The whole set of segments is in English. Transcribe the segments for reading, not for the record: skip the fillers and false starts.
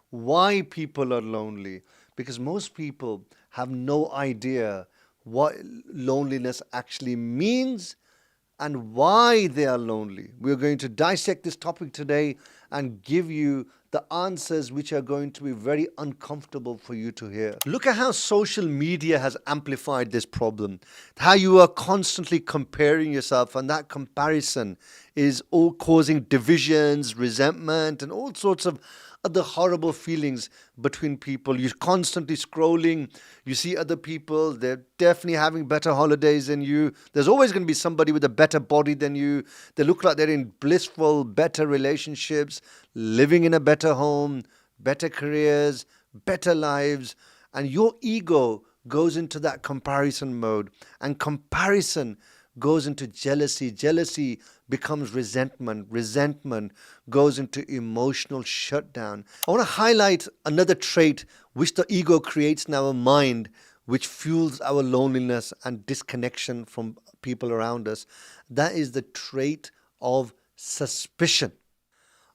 why people are lonely, because most people have no idea what loneliness actually means and why they are lonely. We're going to dissect this topic today and give you the answers which are going to be very uncomfortable for you to hear. Look at how social media has amplified this problem, how you are constantly comparing yourself, and that comparison is all causing divisions, resentment, and all sorts of other horrible feelings between people. You're constantly scrolling, you see other people, they're definitely having better holidays than you. There's always going to be somebody with a better body than you. They look like they're in blissful, better relationships, living in a better home, better careers, better lives. And your ego goes into that comparison mode. And comparison goes into jealousy. Jealousy becomes resentment. Resentment goes into emotional shutdown. I want to highlight another trait which the ego creates in our mind, which fuels our loneliness and disconnection from people around us. That is the trait of suspicion.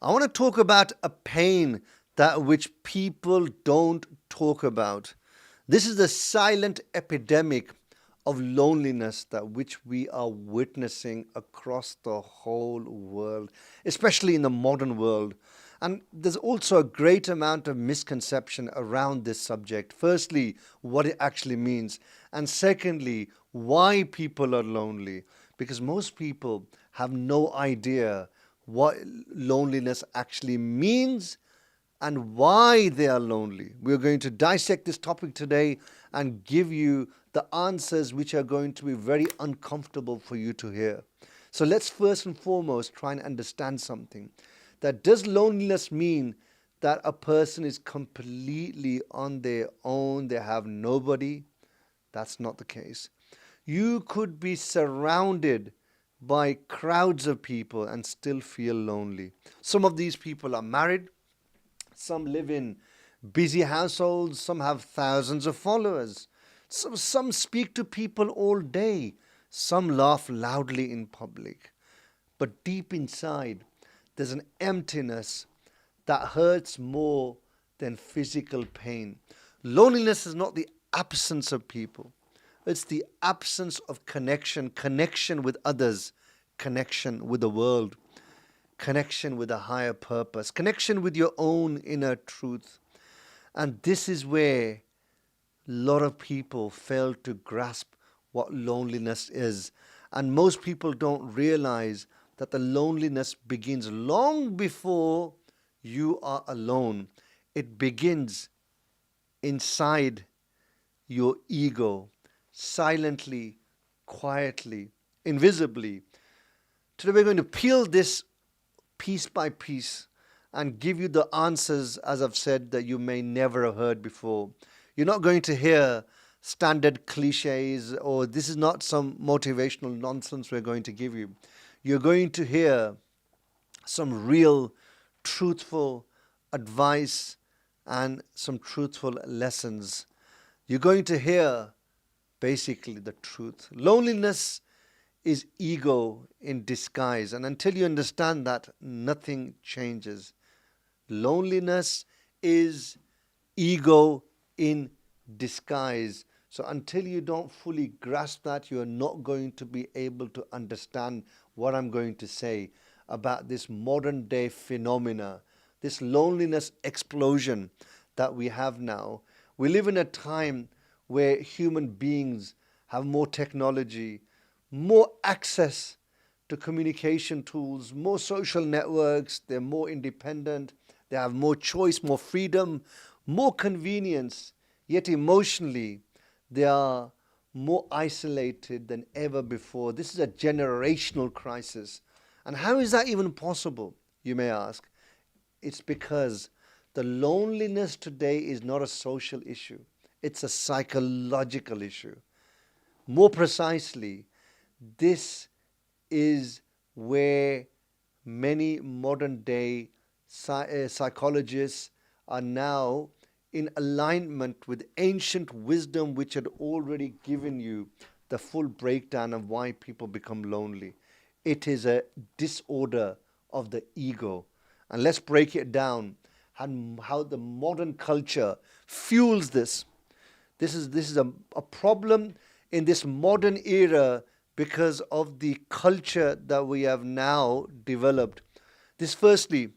I want to talk about a pain that which people don't talk about. This is the silent epidemic of loneliness that which we are witnessing across the whole world, especially in the modern world. And there's also a great amount of misconception around this subject. Firstly, what it actually means. And secondly, why people are lonely. Because most people have no idea what loneliness actually means and why they are lonely. We're going to dissect this topic today and give you the answers which are going to be very uncomfortable for you to hear. So let's first and foremost try and understand something. That does loneliness mean that a person is completely on their own, they have nobody? That's not the case. You could be surrounded by crowds of people and still feel lonely. Some of these people are married, some live in busy households, some have thousands of followers, some speak to people all day, some laugh loudly in public. But deep inside, there's an emptiness that hurts more than physical pain. Loneliness is not the absence of people, it's the absence of connection, connection with others, connection with the world, connection with a higher purpose, connection with your own inner truth. And this is where a lot of people fail to grasp what loneliness is. And most people don't realize that the loneliness begins long before you are alone. It begins inside your ego, silently, quietly, invisibly. Today we're going to peel this piece by piece and give you the answers, as I've said, that you may never have heard before. You're not going to hear standard cliches, or this is not some motivational nonsense we're going to give you. You're going to hear some real, truthful advice and some truthful lessons. You're going to hear basically the truth. Loneliness is ego in disguise, and until you understand that, nothing changes. Loneliness is ego in disguise. So until you don't fully grasp that, you are not going to be able to understand what I'm going to say about this modern day phenomena, this loneliness explosion that we have now. We live in a time where human beings have more technology, more access to communication tools, more social networks, they're more independent, they have more choice, more freedom, more convenience, yet emotionally they are more isolated than ever before. This is a generational crisis. And how is that even possible, you may ask? It's because the loneliness today is not a social issue, it's a psychological issue. More precisely, this is where many modern day psychologists are now in alignment with ancient wisdom, which had already given you the full breakdown of why people become lonely. It is a disorder of the ego. And let's break it down. and how the modern culture fuels this. This is a problem in this modern era because of the culture that we have now developed. This, firstly,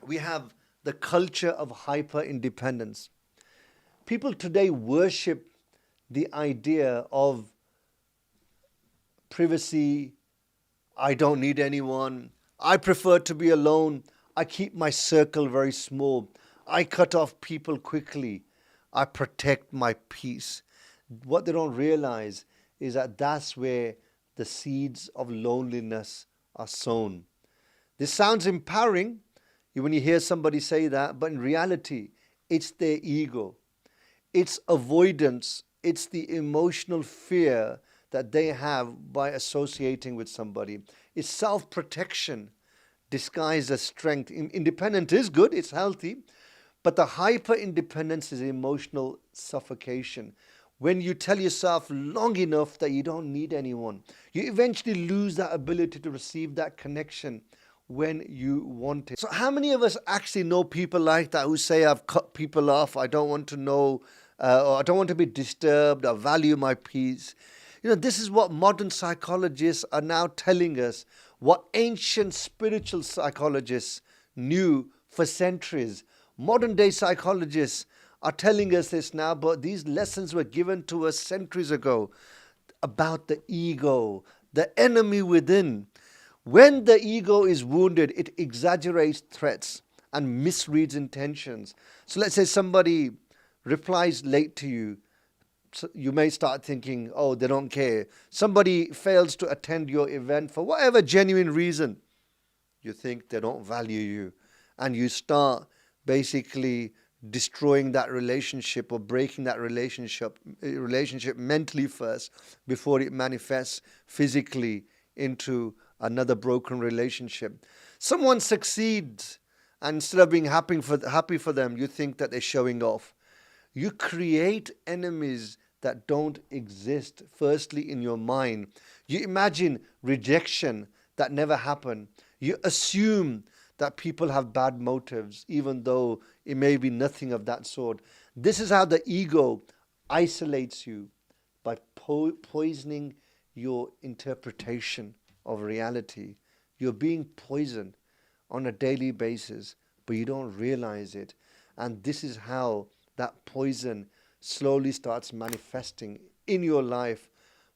we have the culture of hyper independence. People today worship the idea of privacy. I don't need anyone. I prefer to be alone. I keep my circle very small. I cut off people quickly. I protect my peace. What they don't realize is that that's where the seeds of loneliness are sown. This sounds empowering when you hear somebody say that, but in reality, it's their ego. It's avoidance. It's the emotional fear that they have by associating with somebody. It's self-protection disguised as strength. Independence is good, it's healthy, but the hyper-independence is emotional suffocation. When you tell yourself long enough that you don't need anyone, you eventually lose that ability to receive that connection when you want it. So how many of us actually know people like that who say, I've cut people off, I don't want to know, or I don't want to be disturbed, I value my peace. This is what modern psychologists are now telling us, what ancient spiritual psychologists knew for centuries. Modern day psychologists are telling us this now, but these lessons were given to us centuries ago about the ego, the enemy within. When the ego is wounded, it exaggerates threats and misreads intentions. So let's say somebody replies late to you. So you may start thinking, oh, they don't care. Somebody fails to attend your event for whatever genuine reason. You think they don't value you. And you start basically destroying that relationship or breaking that relationship mentally first before it manifests physically into another broken relationship. Someone succeeds, and instead of being happy for them, you think that they're showing off. You create enemies that don't exist, firstly, in your mind. You imagine rejection that never happened. You assume that people have bad motives, even though it may be nothing of that sort. This is how the ego isolates you, by poisoning your interpretation of reality. You're being poisoned on a daily basis, but you don't realize it. And this is how that poison slowly starts manifesting in your life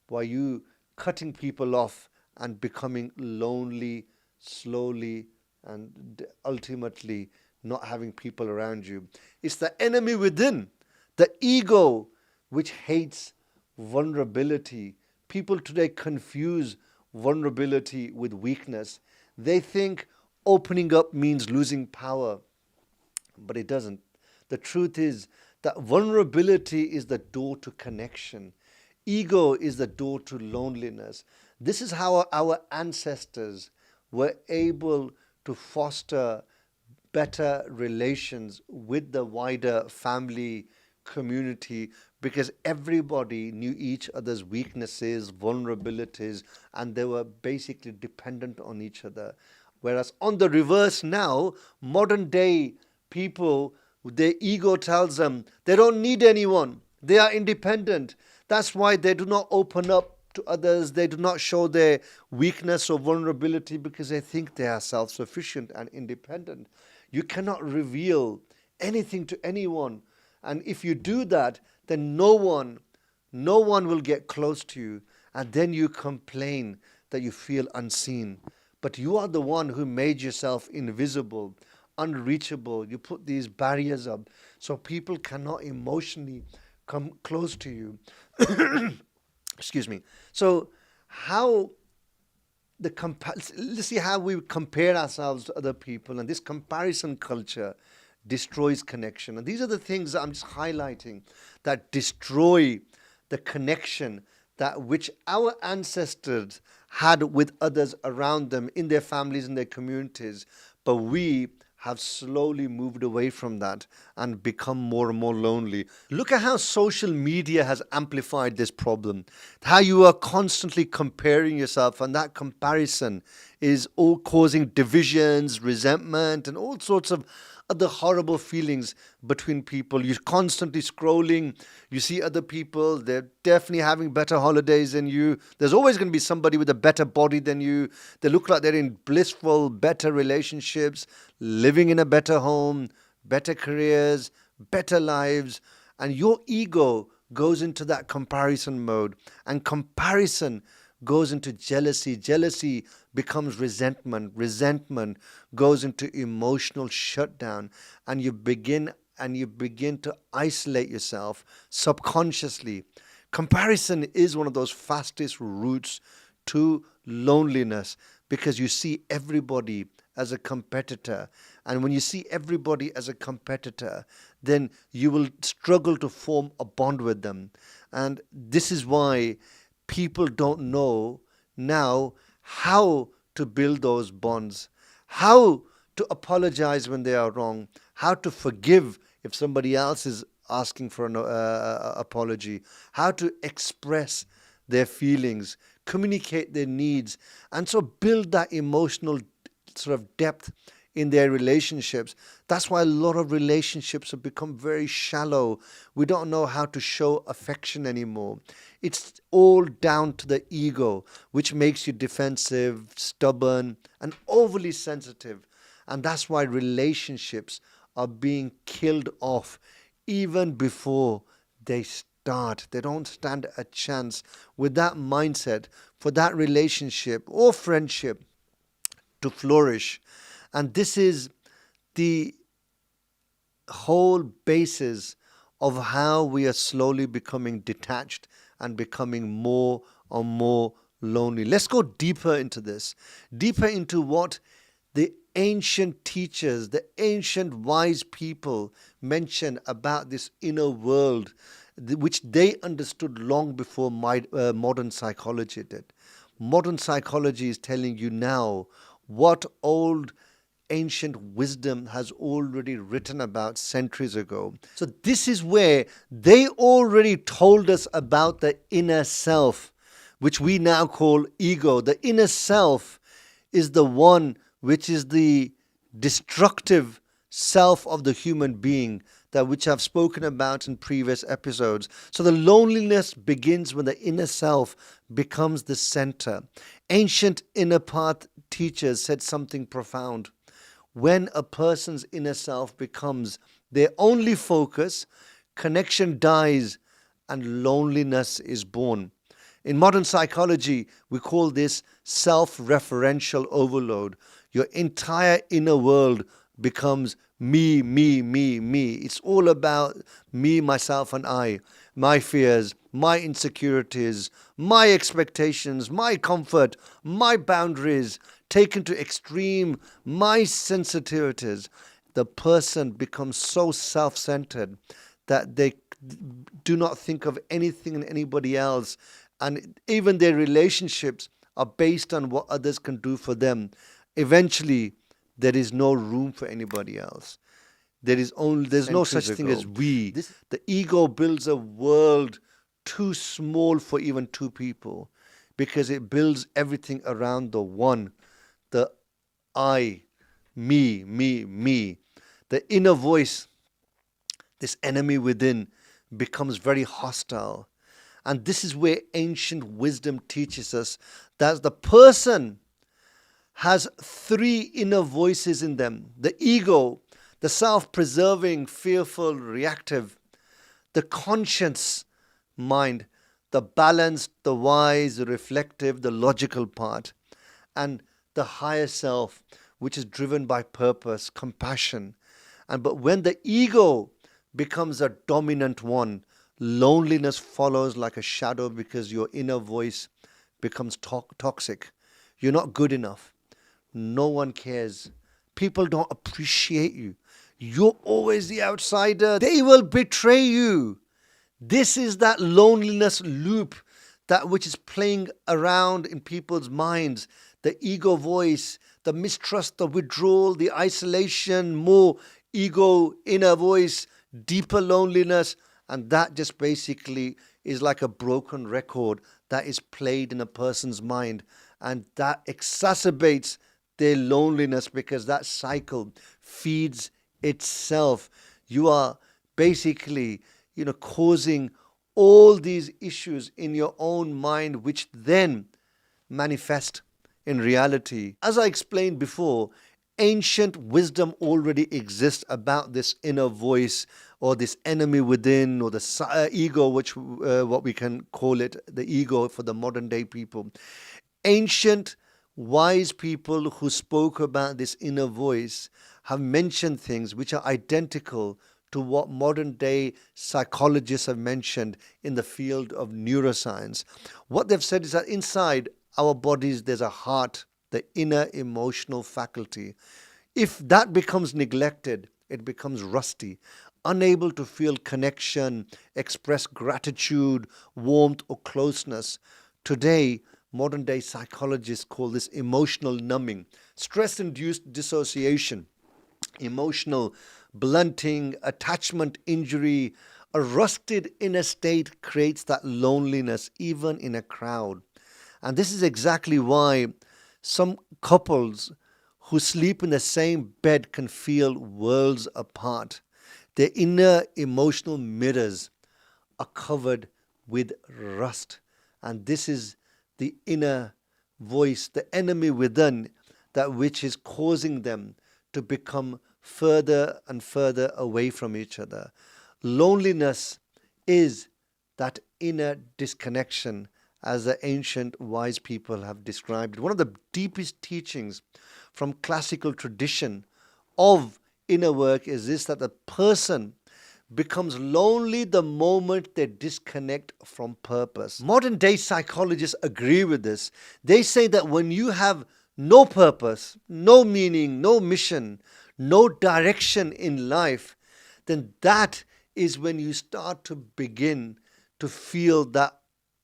by you cutting people off and becoming lonely slowly and ultimately not having people around you. It's the enemy within, the ego, which hates vulnerability. People today confuse vulnerability with weakness. They think opening up means losing power, but it doesn't. The truth is that vulnerability is the door to connection. Ego is the door to loneliness. This is how our ancestors were able to foster better relations with the wider family community, because everybody knew each other's weaknesses, vulnerabilities, and they were basically dependent on each other. Whereas on the reverse now, modern day people, their ego tells them they don't need anyone. They are independent. That's why they do not open up to others. They do not show their weakness or vulnerability because they think they are self-sufficient and independent. You cannot reveal anything to anyone. And if you do that, then no one will get close to you. And then you complain that you feel unseen. But you are the one who made yourself invisible, unreachable. You put these barriers up so people cannot emotionally come close to you. Excuse me. So let's see how we compare ourselves to other people, and this comparison culture destroys connection. And these are the things that I'm just highlighting that destroy the connection that which our ancestors had with others around them in their families and their communities. But we have slowly moved away from that and become more and more lonely. Look at how social media has amplified this problem. How you are constantly comparing yourself, and that comparison is all causing divisions, resentment, and all sorts of other horrible feelings between people. You're constantly scrolling. You see other people, they're definitely having better holidays than you. There's always going to be somebody with a better body than you. They look like they're in blissful, better relationships, living in a better home, better careers, better lives. And your ego goes into that comparison mode. And comparison goes into jealousy. Jealousy becomes resentment. Resentment goes into emotional shutdown. And you begin to isolate yourself subconsciously. Comparison is one of those fastest routes to loneliness, because you see everybody as a competitor. And when you see everybody as a competitor, then you will struggle to form a bond with them. And this is why people don't know now how to build those bonds, how to apologize when they are wrong, how to forgive if somebody else is asking for an apology, how to express their feelings, communicate their needs, and so build that emotional sort of depth in their relationships. That's why a lot of relationships have become very shallow. We don't know how to show affection anymore. It's all down to the ego, which makes you defensive, stubborn, and overly sensitive. And that's why relationships are being killed off even before they start. They don't stand a chance with that mindset for that relationship or friendship to flourish. And this is the whole basis of how we are slowly becoming detached and becoming more and more lonely. Let's go deeper into this, deeper into what the ancient teachers, the ancient wise people mention about this inner world, which they understood long before modern psychology did. Modern psychology is telling you now what old ancient wisdom has already written about centuries ago. So this is where they already told us about the inner self, which we now call ego. The inner self is the one which is the destructive self of the human being, that which I've spoken about in previous episodes. So the loneliness begins when the inner self becomes the center. Ancient inner path teachers said something profound. When a person's inner self becomes their only focus, connection dies and loneliness is born. In modern psychology, we call this self-referential overload. Your entire inner world becomes me, me, me, me. It's all about me, myself, and I. My fears, my insecurities, my expectations, my comfort, my boundaries, taken to extreme, my sensitivities. The person becomes so self-centered that they do not think of anything and anybody else. And even their relationships are based on what others can do for them. Eventually, there is no room for anybody else. There's no such thing as we. The ego builds a world too small for even two people, because it builds everything around the one, the I, me, me, me. The inner voice, this enemy within, becomes very hostile. And this is where ancient wisdom teaches us that the person has three inner voices in them: the ego, the self-preserving, fearful, reactive; the conscious mind, the balanced, the wise, the reflective, the logical part; and the higher self, which is driven by purpose, compassion. But when the ego becomes a dominant one, loneliness follows like a shadow, because your inner voice becomes toxic. You're not good enough. No one cares. People don't appreciate you. You're always the outsider. They will betray you. This is that loneliness loop, that which is playing around in people's minds. The ego voice, the mistrust, the withdrawal, the isolation, more ego, inner voice, deeper loneliness. And that just basically is like a broken record that is played in a person's mind. And that exacerbates their loneliness, because that cycle feeds itself. You are basically, causing all these issues in your own mind, which then manifest in reality. As I explained before, ancient wisdom already exists about this inner voice or this enemy within, or the ego, which what we can call it, the ego for the modern day people. Ancient wise people who spoke about this inner voice have mentioned things which are identical to what modern day psychologists have mentioned in the field of neuroscience. What they've said is that inside our bodies there's a heart, the inner emotional faculty. If that becomes neglected, it becomes rusty, unable to feel connection, express gratitude, warmth, or closeness. Today, modern day psychologists call this emotional numbing, stress induced dissociation, emotional blunting, attachment injury. A rusted inner state creates that loneliness even in a crowd. And this is exactly why some couples who sleep in the same bed can feel worlds apart. Their inner emotional mirrors are covered with rust. And this is the inner voice, the enemy within, that which is causing them to become further and further away from each other. Loneliness is that inner disconnection, as the ancient wise people have described. One of the deepest teachings from classical tradition of inner work is this, that the person becomes lonely the moment they disconnect from purpose. Modern day psychologists agree with this. They say that when you have no purpose, no meaning, no mission, no direction in life, then that is when you start to begin to feel that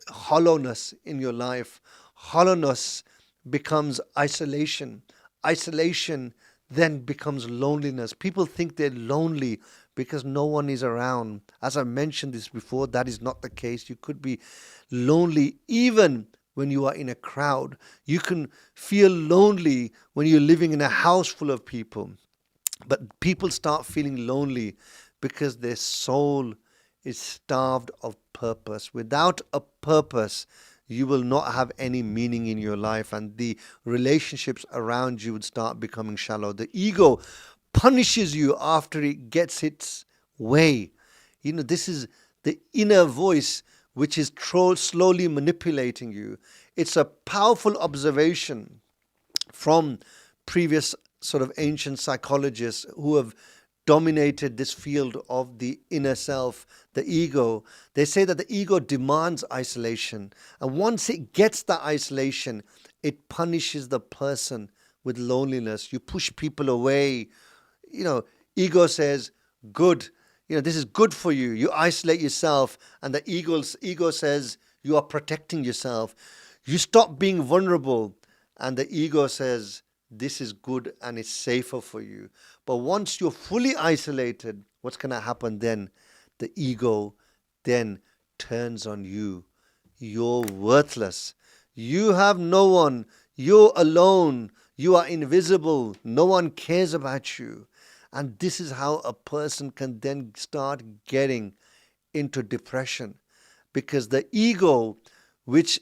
hollowness in your life. Hollowness becomes isolation. Isolation then becomes loneliness. People think they're lonely because no one is around. As I mentioned this before, that is not the case. You could be lonely even when you are in a crowd. You can feel lonely when you're living in a house full of people. But people start feeling lonely because their soul is starved of purpose. Without a purpose, you will not have any meaning in your life, and the relationships around you would start becoming shallow. The ego punishes you after it gets its way. This is the inner voice which is slowly manipulating you. It's a powerful observation from previous sort of ancient psychologists who have dominated this field of the inner self, the ego. They say that the ego demands isolation. And once it gets that isolation, it punishes the person with loneliness. You push people away. Ego says, good. This is good for you. You isolate yourself. And the ego says, you are protecting yourself. You stop being vulnerable. And the ego says, this is good and it's safer for you. But once you're fully isolated, what's going to happen then? The ego then turns on you. You're worthless. You have no one. You're alone. You are invisible. No one cares about you. And this is how a person can then start getting into depression, because the ego, which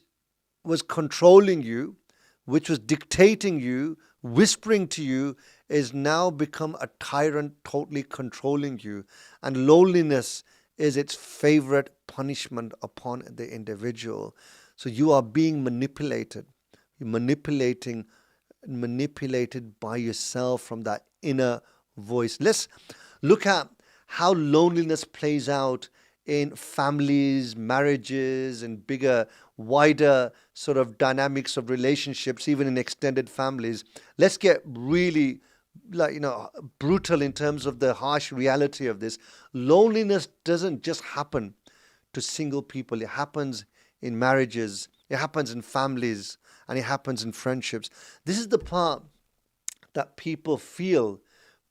was controlling you, which was dictating you, whispering to you, is now become a tyrant, totally controlling you. And loneliness is its favorite punishment upon the individual. So you are being manipulated. You're manipulated by yourself from that inner voice. Let's look at how loneliness plays out in families, marriages, and bigger, wider sort of dynamics of relationships, even in extended families. Let's get really brutal in terms of the harsh reality of this. Loneliness doesn't just happen to single people. It happens in marriages, it happens in families, and it happens in friendships. This is the part that people feel,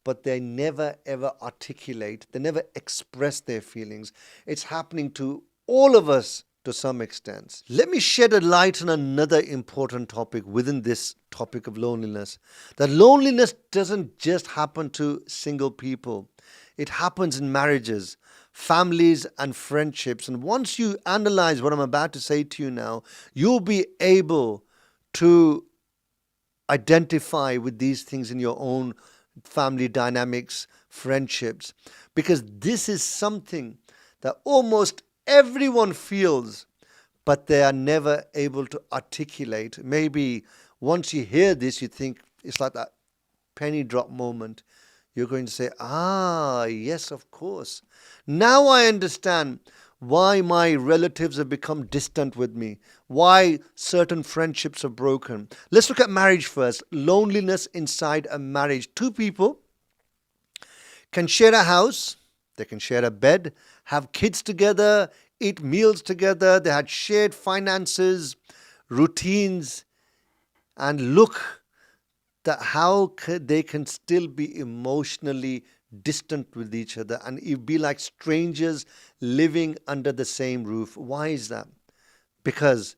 but they never ever articulate. They never express their feelings. It's happening to all of us, to some extent. Let me shed a light on another important topic within this topic of loneliness. That loneliness doesn't just happen to single people. It happens in marriages, families, and friendships. And once you analyze what I'm about to say to you now, you'll be able to identify with these things in your own family dynamics, friendships, because this is something that almost everyone feels, but they are never able to articulate. Maybe once you hear this, you think it's like that penny drop moment. You're going to say, ah, yes, of course. Now I understand why my relatives have become distant with me, why certain friendships are broken. Let's look at marriage first. Loneliness inside a marriage. Two people can share a house, they can share a bed, have kids together, eat meals together, they had shared finances, routines, and look that how they can still be emotionally distant with each other and it be like strangers living under the same roof. Why is that? Because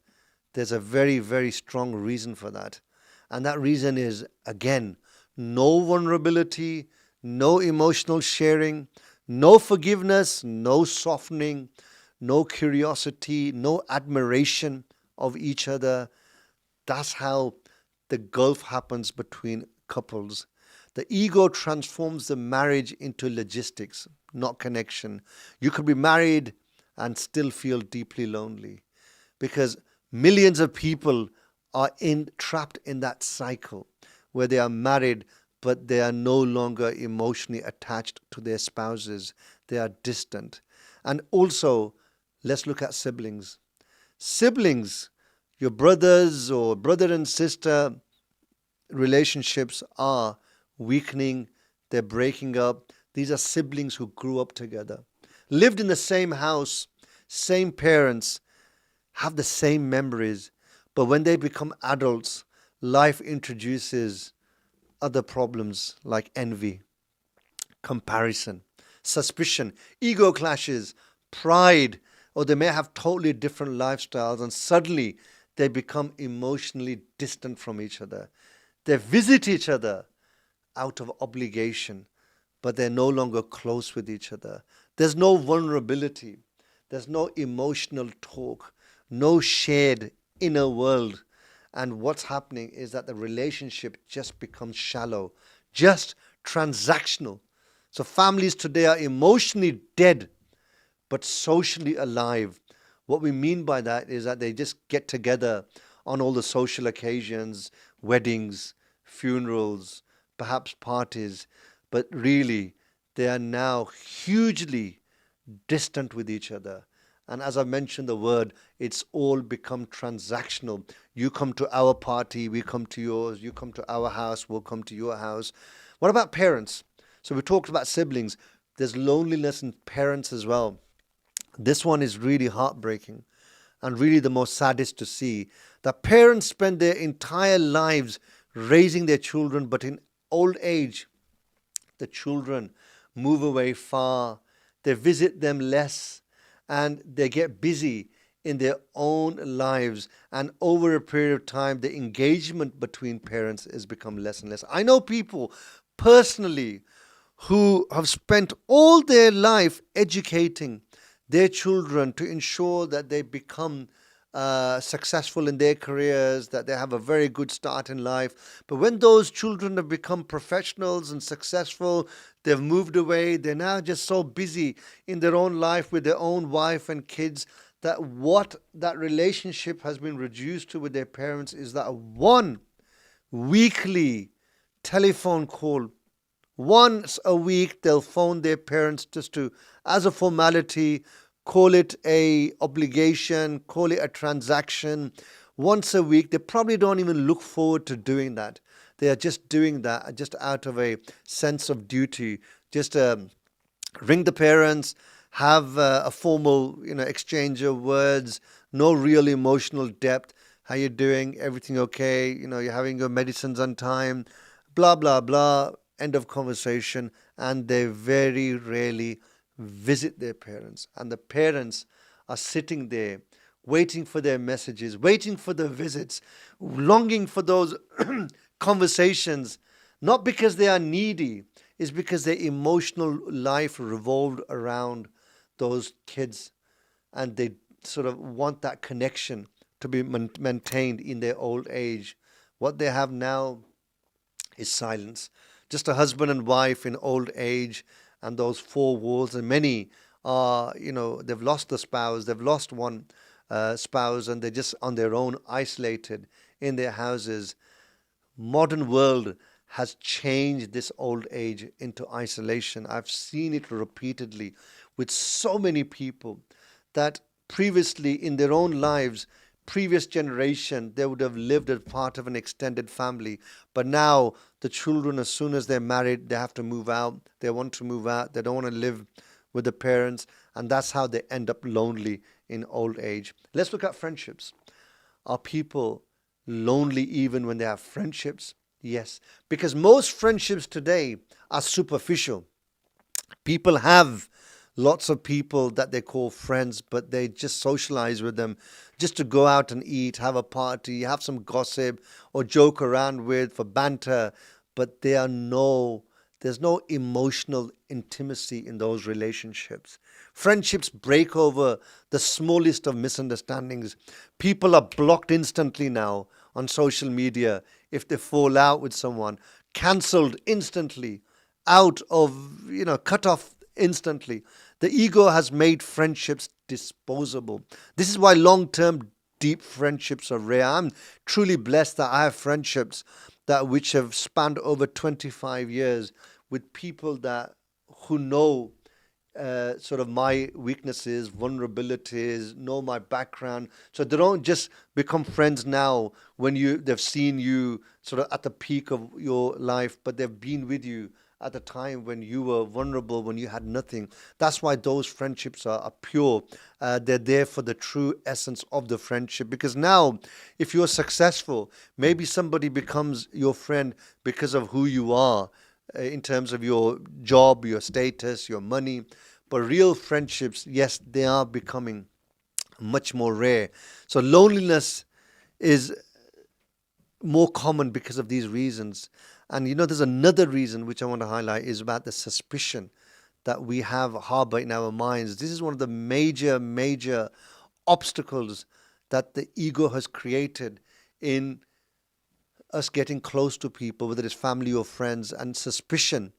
there's a very, very strong reason for that. And that reason is, again, no vulnerability, no emotional sharing, no forgiveness, no softening, no curiosity, no admiration of each other. That's how the gulf happens between couples. The ego transforms the marriage into logistics, not connection. You could be married and still feel deeply lonely because millions of people are trapped in that cycle where they are married but they are no longer emotionally attached to their spouses. They are distant. And also, let's look at siblings. Siblings, your brothers or brother and sister relationships are weakening, they're breaking up. These are siblings who grew up together, lived in the same house, same parents, have the same memories. But when they become adults, life introduces other problems like envy, comparison, suspicion, ego clashes, pride, or they may have totally different lifestyles and suddenly they become emotionally distant from each other. They visit each other out of obligation, but they're no longer close with each other. There's no vulnerability. There's no emotional talk, no shared inner world. And what's happening is that the relationship just becomes shallow, just transactional. So families today are emotionally dead, but socially alive. What we mean by that is that they just get together on all the social occasions, weddings, funerals, perhaps parties, but really they are now hugely distant with each other. And as I mentioned the word, it's all become transactional. You come to our party, we come to yours. You come to our house, we'll come to your house. What about parents? So we talked about siblings. There's loneliness in parents as well. This one is really heartbreaking and really the most saddest to see. That parents spend their entire lives raising their children, but in old age, the children move away far, they visit them less, and they get busy in their own lives. And over a period of time, the engagement between parents has become less and less. I know people personally who have spent all their life educating their children to ensure that they become successful in their careers, that they have a very good start in life. But when those children have become professionals and successful, they've moved away, they're now just so busy in their own life with their own wife and kids that what that relationship has been reduced to with their parents is that one weekly telephone call. Once a week, they'll phone their parents just to, as a formality, call it a obligation, call it a transaction. Once a week, they probably don't even look forward to doing that. They are just doing that just out of a sense of duty. Just ring the parents, have a formal, exchange of words, no real emotional depth. How you doing? Everything okay? You're having your medicines on time, blah, blah, blah. End of conversation. And they very rarely visit their parents. And the parents are sitting there waiting for their messages, waiting for the visits, longing for those conversations, not because they are needy, it's because their emotional life revolved around those kids, and they sort of want that connection to be maintained in their old age. What they have now is silence. Just a husband and wife in old age, and those four walls. And many are, they've lost the spouse, they've lost one spouse, and they're just on their own, isolated in their houses. Modern world has changed this old age into isolation. I've seen it repeatedly with so many people that previously in their own lives, previous generation, they would have lived as part of an extended family. But now the children, as soon as they're married, they have to move out. They want to move out. They don't want to live with the parents. And that's how they end up lonely in old age. Let's look at friendships. Are people lonely even when they have friendships? Yes, because most friendships today are superficial. People have lots of people that they call friends, but they just socialize with them just to go out and eat, have a party, have some gossip, or joke around with for banter. But there's no emotional intimacy in those relationships. Friendships break over the smallest of misunderstandings. People are blocked instantly now on social media if they fall out with someone, cancelled instantly, cut off instantly. The ego has made friendships disposable. This is why long-term deep friendships are rare. I'm truly blessed that I have friendships which have spanned over 25 years with people who know sort of my weaknesses, vulnerabilities, know my background. So they don't just become friends now when they've seen you sort of at the peak of your life, but they've been with you at the time when you were vulnerable, when you had nothing. That's why those friendships are pure. They're there for the true essence of the friendship. Because now, if you're successful, maybe somebody becomes your friend because of who you are, in terms of your job, your status, your money. But real friendships, yes, they are becoming much more rare. So loneliness is more common because of these reasons. And there's another reason which I want to highlight is about the suspicion that we have harbor in our minds. This is one of the major obstacles that the ego has created in us getting close to people, whether it's family or friends. And suspicion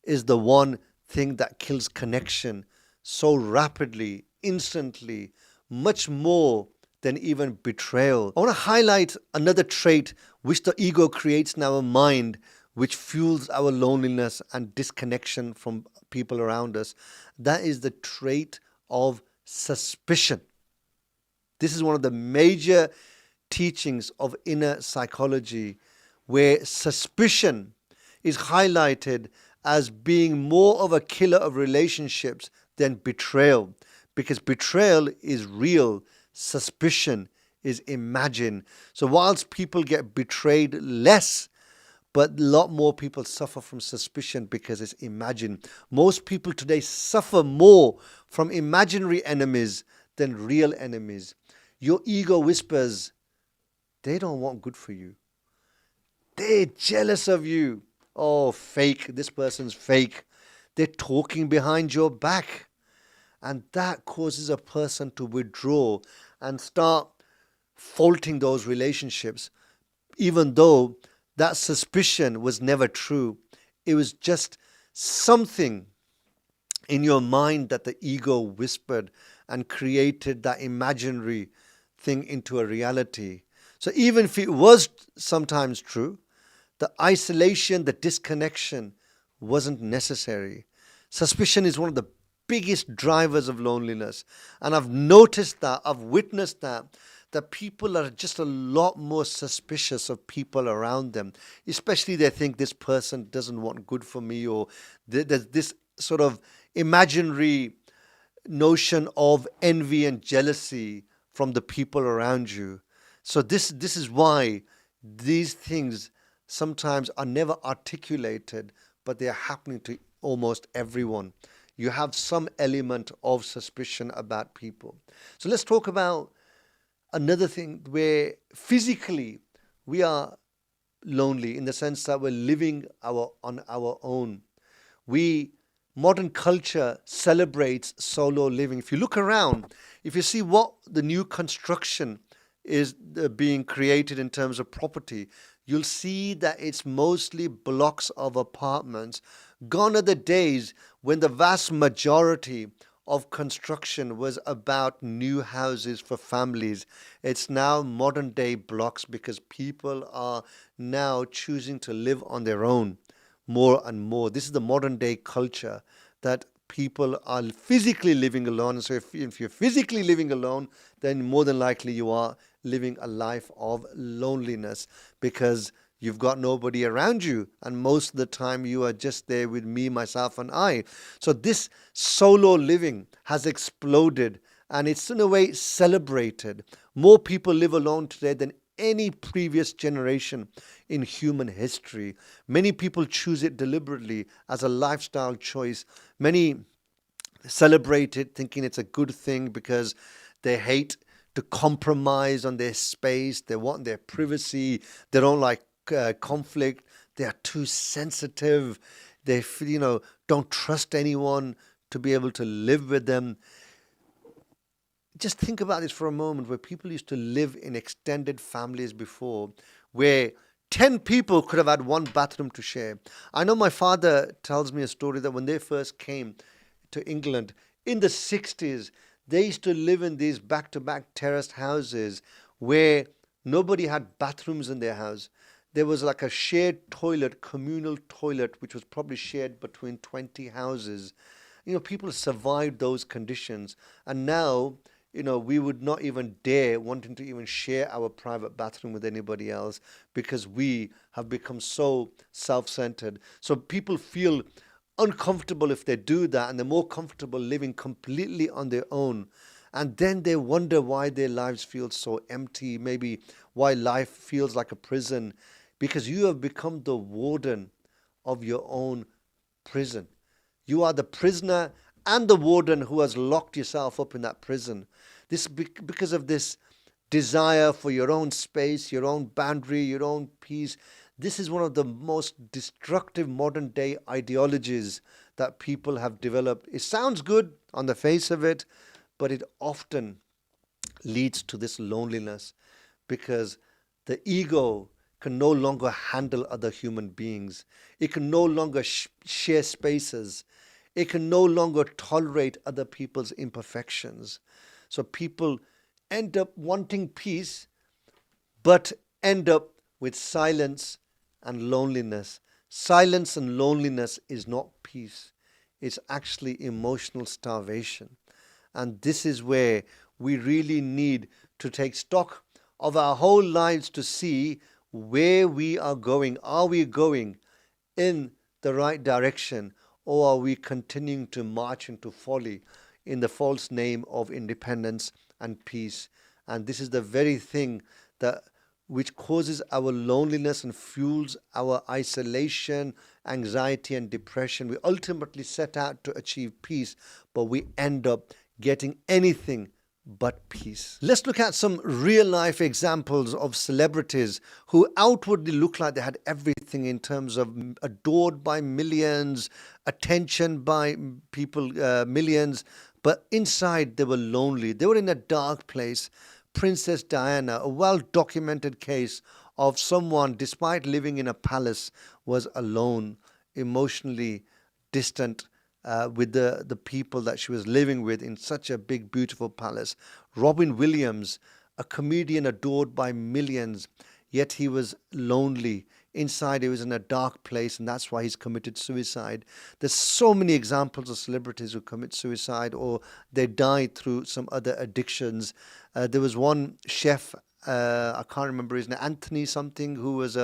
is the one thing that kills connection so rapidly, instantly, much more than even betrayal. I want to highlight another trait which the ego creates in our mind, which fuels our loneliness and disconnection from people around us. That is the trait of suspicion. This is one of the major teachings of inner psychology, where suspicion is highlighted as being more of a killer of relationships than betrayal, because betrayal is real, suspicion is imagined. So whilst people get betrayed less, but a lot more people suffer from suspicion because it's imagined. Most people today suffer more from imaginary enemies than real enemies. Your ego whispers, they don't want good for you. They're jealous of you. Oh, fake. This person's fake. They're talking behind your back. And that causes a person to withdraw and start faulting those relationships, even though that suspicion was never true. It was just something in your mind that the ego whispered and created that imaginary thing into a reality. So even if it was sometimes true, the isolation, the disconnection wasn't necessary. Suspicion is one of the biggest drivers of loneliness. And I've noticed that, I've witnessed that people are just a lot more suspicious of people around them. Especially they think this person doesn't want good for me, or there's this sort of imaginary notion of envy and jealousy from the people around you. So this is why these things sometimes are never articulated, but they are happening to almost everyone. You have some element of suspicion about people. So let's talk about Another thing where physically we are lonely in the sense that we're living on our own. We Modern culture celebrates solo living. If you look around, if you see what the new construction is being created in terms of property, you'll see that it's mostly blocks of apartments. Gone are the days when the vast majority of construction was about new houses for families. It's now modern day blocks because people are now choosing to live on their own more and more. This is the modern day culture that people are physically living alone. And so if you're physically living alone, then more than likely you are living a life of loneliness because you've got nobody around you. And most of the time you are just there with me, myself, and I. So this solo living has exploded and it's in a way celebrated. More people live alone today than any previous generation in human history. Many people choose it deliberately as a lifestyle choice. Many celebrate it thinking it's a good thing because they hate to compromise on their space. They want their privacy. They don't like conflict. They are too sensitive. They don't trust anyone to be able to live with them. Just think about this for a moment, where people used to live in extended families before, where 10 people could have had one bathroom to share. I know my father tells me a story that when they first came to England in the 60s, they used to live in these back-to-back terraced houses where nobody had bathrooms in their house. There was like a shared toilet, communal toilet, which was probably shared between 20 houses. People survived those conditions. And now, we would not even dare wanting to even share our private bathroom with anybody else because we have become so self-centered. So people feel uncomfortable if they do that, and they're more comfortable living completely on their own. And then they wonder why their lives feel so empty, maybe why life feels like a prison, because you have become the warden of your own prison. You are the prisoner and the warden who has locked yourself up in that prison. This because of this desire for your own space, your own boundary, your own peace. This is one of the most destructive modern day ideologies that people have developed. It sounds good on the face of it, but it often leads to this loneliness because the ego can no longer handle other human beings. It can no longer share spaces. It can no longer tolerate other people's imperfections. So people end up wanting peace, but end up with silence and loneliness. Silence and loneliness is not peace. It's actually emotional starvation. And this is where we really need to take stock of our whole lives to see where we are going. Are we going in the right direction, or are we continuing to march into folly in the false name of independence and peace? And this is the very thing that which causes our loneliness and fuels our isolation, anxiety, and depression. We ultimately set out to achieve peace, but we end up getting anything but peace. Let's look at some real life examples of celebrities who outwardly look like they had everything in terms of adored by millions, attention by people, millions, but inside they were lonely. They were in a dark place. Princess Diana, a well-documented case of someone, despite living in a palace, was alone, emotionally distant with the people that she was living with in such a big, beautiful palace. Robin Williams, a comedian adored by millions, yet he was lonely. Inside, he was in a dark place, and that's why he's committed suicide. There's so many examples of celebrities who commit suicide or they die through some other addictions. There was one chef, I can't remember his name, Anthony something, who was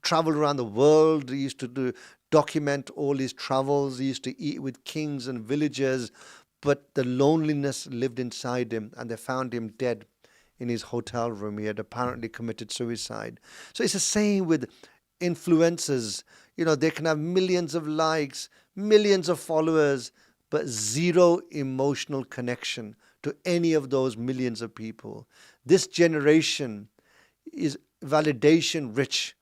traveled around the world. He used to document all his travels. He used to eat with kings and villagers, but the loneliness lived inside him, and they found him dead in his hotel room. He had apparently committed suicide. So it's the same with influencers. They can have millions of likes, millions of followers, but zero emotional connection to any of those millions of people. This generation is validation rich,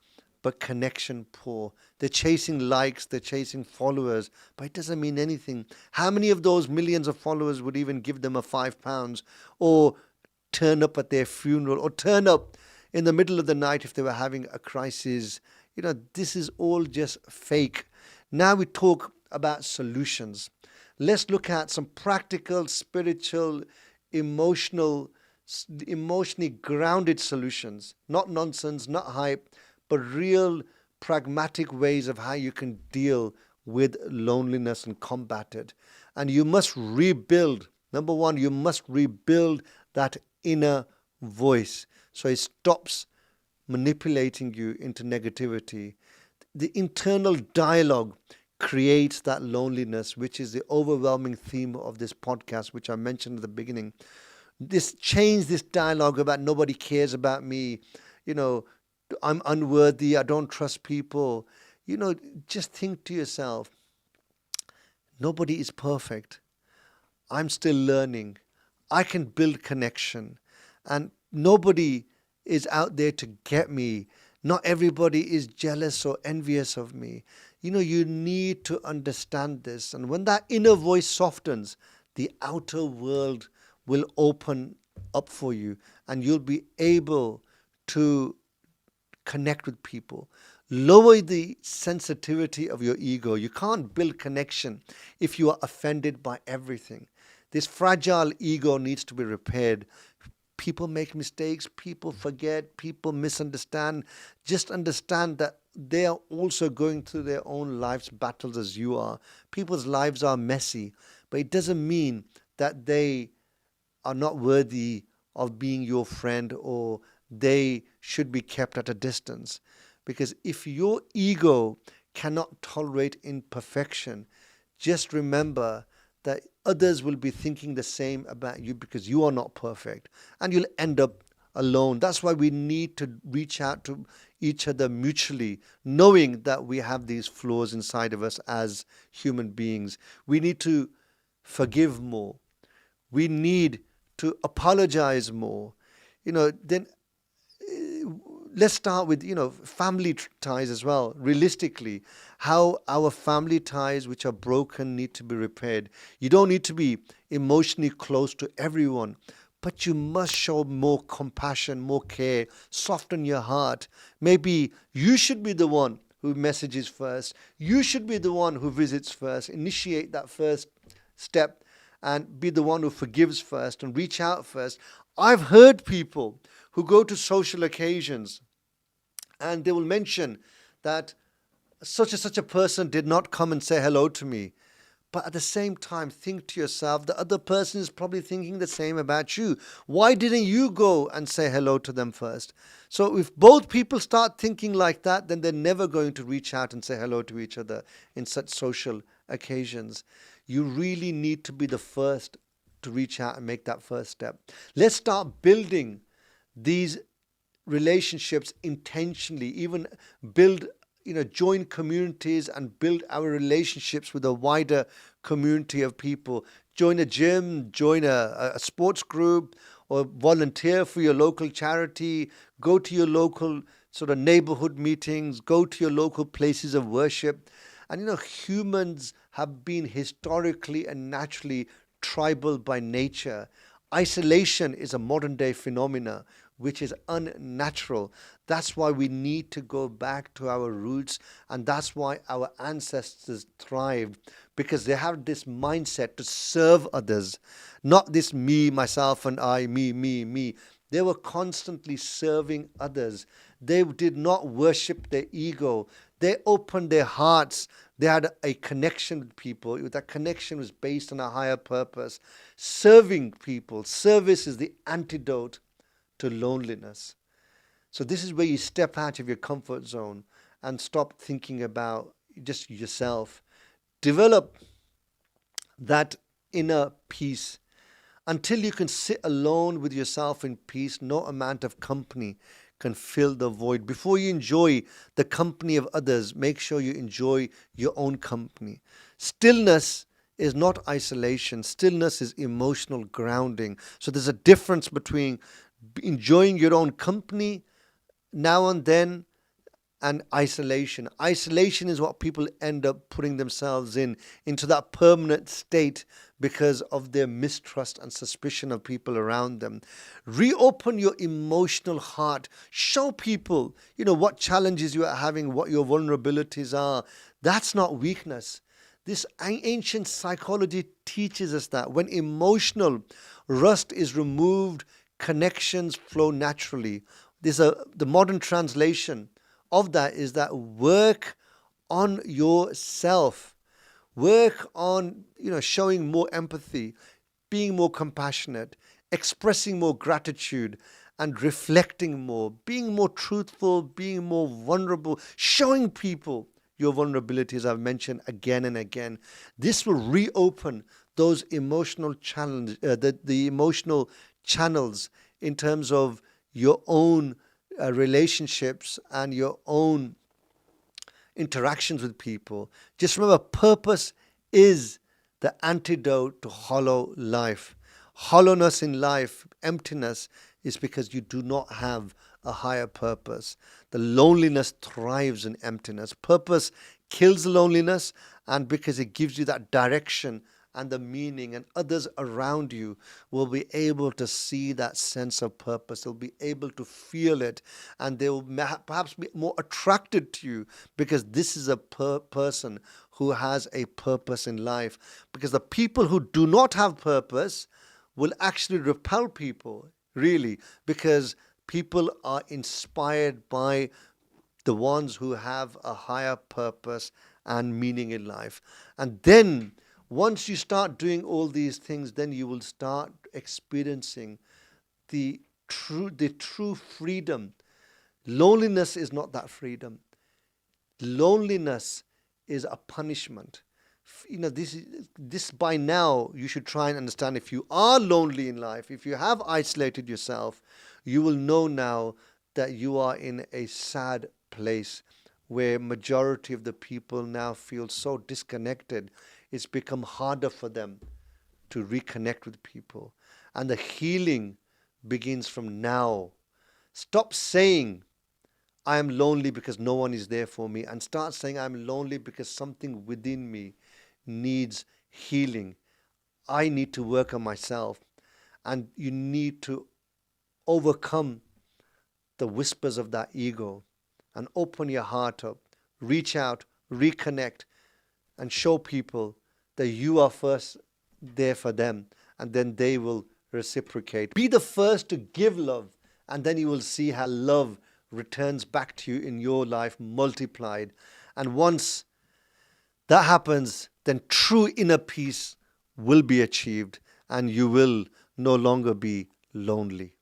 but connection poor. They're chasing likes, they're chasing followers, but it doesn't mean anything. How many of those millions of followers would even give them a £5 or turn up at their funeral or turn up in the middle of the night if they were having a crisis? This is all just fake. Now we talk about solutions. Let's look at some practical, spiritual, emotionally grounded solutions. Not nonsense, not hype, but real pragmatic ways of how you can deal with loneliness and combat it. And you must rebuild. Number one, you must rebuild that inner voice so it stops manipulating you into negativity. The internal dialogue creates that loneliness, which is the overwhelming theme of this podcast, which I mentioned at the beginning. This dialogue about nobody cares about me, I'm unworthy, I don't trust people. Just think to yourself, nobody is perfect. I'm still learning. I can build connection, and nobody is out there to get me. Not everybody is jealous or envious of me. You need to understand this. And when that inner voice softens, the outer world will open up for you, and you'll be able to connect with people. Lower the sensitivity of your ego. You can't build connection if you are offended by everything. This fragile ego needs to be repaired. People make mistakes, people forget, people misunderstand. Just understand that they are also going through their own life's battles as you are. People's lives are messy, but it doesn't mean that they are not worthy of being your friend or they should be kept at a distance. Because if your ego cannot tolerate imperfection, just remember that others will be thinking the same about you because you are not perfect, and you'll end up alone. That's why we need to reach out to each other mutually, knowing that we have these flaws inside of us as human beings. We need to forgive more. We need to apologize more. Then let's start with, family ties as well. Realistically, how our family ties which are broken need to be repaired. You don't need to be emotionally close to everyone, but you must show more compassion, more care, soften your heart. Maybe you should be the one who messages first. You should be the one who visits first. Initiate that first step and be the one who forgives first and reach out first. I've heard people who go to social occasions and they will mention that such and such a person did not come and say hello to me. But at the same time, think to yourself, the other person is probably thinking the same about you. Why didn't you go and say hello to them first? So if both people start thinking like that, then they're never going to reach out and say hello to each other in such social occasions. You really need to be the first to reach out and make that first step. Let's start building these relationships intentionally, even build join communities and build our relationships with a wider community of people. Join a gym, join a sports group, or volunteer for your local charity. Go to your local sort of neighborhood meetings, go to your local places of worship. And humans have been historically and naturally tribal by nature. Isolation is a modern day phenomena which is unnatural. That's why we need to go back to our roots, and that's why our ancestors thrived, because they have this mindset to serve others, not this me, myself and I, me. They were constantly serving others. They did not worship their ego. They opened their hearts. They had a connection with people. That connection was based on a higher purpose. Serving people. Service is the antidote to loneliness. So this is where you step out of your comfort zone and stop thinking about just yourself. Develop that inner peace. Until you can sit alone with yourself in peace, no amount of company can fill the void. Before you enjoy the company of others, make sure you enjoy your own company. Stillness is not isolation. Stillness is emotional grounding. So there's a difference between enjoying your own company now and then and isolation. Isolation is what people end up putting themselves into that permanent state because of their mistrust and suspicion of people around them. Reopen your emotional heart. Show people, what challenges you are having, what your vulnerabilities are. That's not weakness. This ancient psychology teaches us that when emotional rust is removed, connections flow naturally. The modern translation of that is that work on yourself. Work on, showing more empathy, being more compassionate, expressing more gratitude, and reflecting more, being more truthful, being more vulnerable, showing people your vulnerabilities, I've mentioned again and again. This will reopen those emotional challenge, the emotional channels in terms of your own relationships and your own interactions with people. Just remember, purpose is the antidote to hollow life. Hollowness in life, emptiness, is because you do not have a higher purpose. The loneliness thrives in emptiness. Purpose kills loneliness, and because it gives you that direction and the meaning, and others around you will be able to see that sense of purpose. They'll be able to feel it, and they will perhaps be more attracted to you because this is a person who has a purpose in life. Because the people who do not have purpose will actually repel people, really, because people are inspired by the ones who have a higher purpose and meaning in life. And then once you start doing all these things, then you will start experiencing the true freedom. Loneliness is not that freedom. Loneliness is a punishment. This by now you should try and understand. If you are lonely in life, if you have isolated yourself, you will know now that you are in a sad place where majority of the people now feel so disconnected. It's become harder for them to reconnect with people. And the healing begins from now. Stop saying, I am lonely because no one is there for me, and start saying, I'm lonely because something within me needs healing. I need to work on myself. And you need to overcome the whispers of that ego and open your heart up, reach out, reconnect, and show people that you are first there for them, and then they will reciprocate. Be the first to give love, and then you will see how love returns back to you in your life multiplied. And once that happens, then true inner peace will be achieved, and you will no longer be lonely.